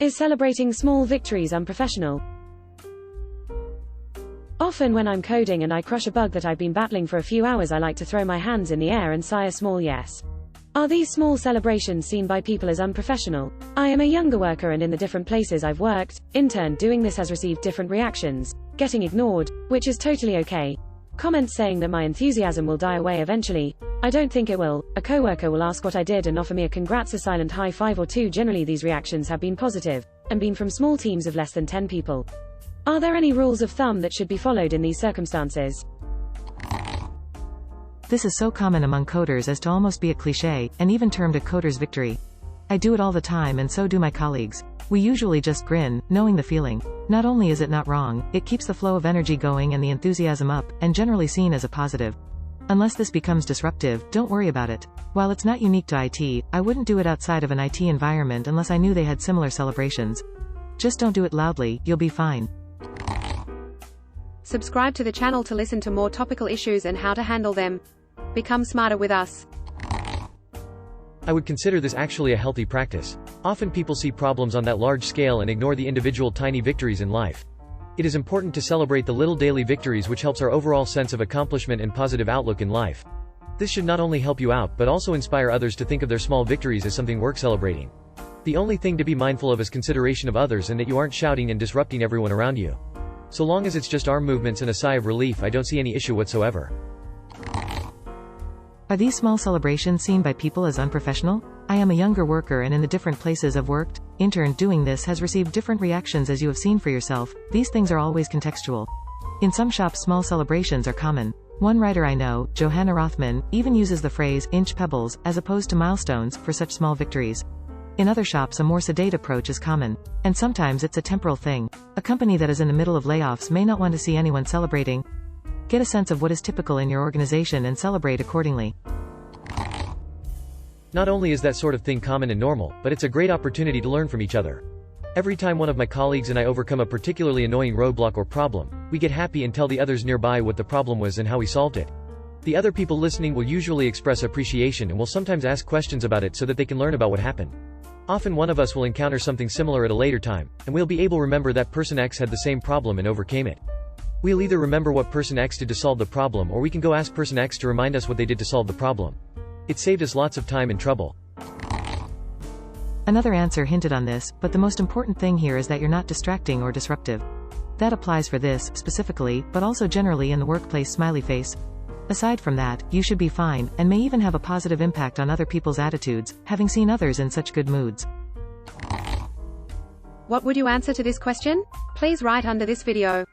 Is celebrating small victories unprofessional? Often when I'm coding and I crush a bug that I've been battling for a few hours, I like to throw my hands in the air and sigh a small yes. Are these small celebrations seen by people as unprofessional? I am a younger worker, and in the different places I've worked, interned, doing this has received different reactions. Getting ignored, which is totally okay. Comments saying that my enthusiasm will die away eventually. I don't think it will. A coworker will ask what I did and offer me a congrats, a silent high five or two. Generally these reactions have been positive, and been from small teams of less than 10 people. Are there any rules of thumb that should be followed in these circumstances? This is so common among coders as to almost be a cliché, and even termed a coder's victory. I do it all the time, and so do my colleagues. We usually just grin, knowing the feeling. Not only is it not wrong, it keeps the flow of energy going and the enthusiasm up, and generally seen as a positive. Unless this becomes disruptive, don't worry about it. While it's not unique to IT, I wouldn't do it outside of an IT environment unless I knew they had similar celebrations. Just don't do it loudly, you'll be fine. Subscribe to the channel to listen to more topical issues and how to handle them. Become smarter with us. I would consider this actually a healthy practice. Often people see problems on that large scale and ignore the individual tiny victories in life. It is important to celebrate the little daily victories, which helps our overall sense of accomplishment and positive outlook in life. This should not only help you out, but also inspire others to think of their small victories as something worth celebrating. The only thing to be mindful of is consideration of others, and that you aren't shouting and disrupting everyone around you. So long as it's just arm movements and a sigh of relief, I don't see any issue whatsoever. Are these small celebrations seen by people as unprofessional? I am a younger worker, and in the different places I've worked, interned, doing this has received different reactions, as you have seen for yourself. These things are always contextual. In some shops small celebrations are common. One writer I know, Johanna Rothman, even uses the phrase inch pebbles as opposed to milestones for such small victories. In other shops a more sedate approach is common. And sometimes it's a temporal thing. A company that is in the middle of layoffs may not want to see anyone celebrating. Get a sense of what is typical in your organization and celebrate accordingly. Not only is that sort of thing common and normal, but it's a great opportunity to learn from each other. Every time one of my colleagues and I overcome a particularly annoying roadblock or problem, we get happy and tell the others nearby what the problem was and how we solved it. The other people listening will usually express appreciation and will sometimes ask questions about it so that they can learn about what happened. Often one of us will encounter something similar at a later time, and we'll be able to remember that person X had the same problem and overcame it. We'll either remember what person X did to solve the problem, or we can go ask person X to remind us what they did to solve the problem. It saved us lots of time and trouble. Another answer hinted on this, but the most important thing here is that you're not distracting or disruptive. That applies for this, specifically, but also generally in the workplace smiley face. Aside from that, you should be fine, and may even have a positive impact on other people's attitudes, having seen others in such good moods. What would you answer to this question? Please write under this video.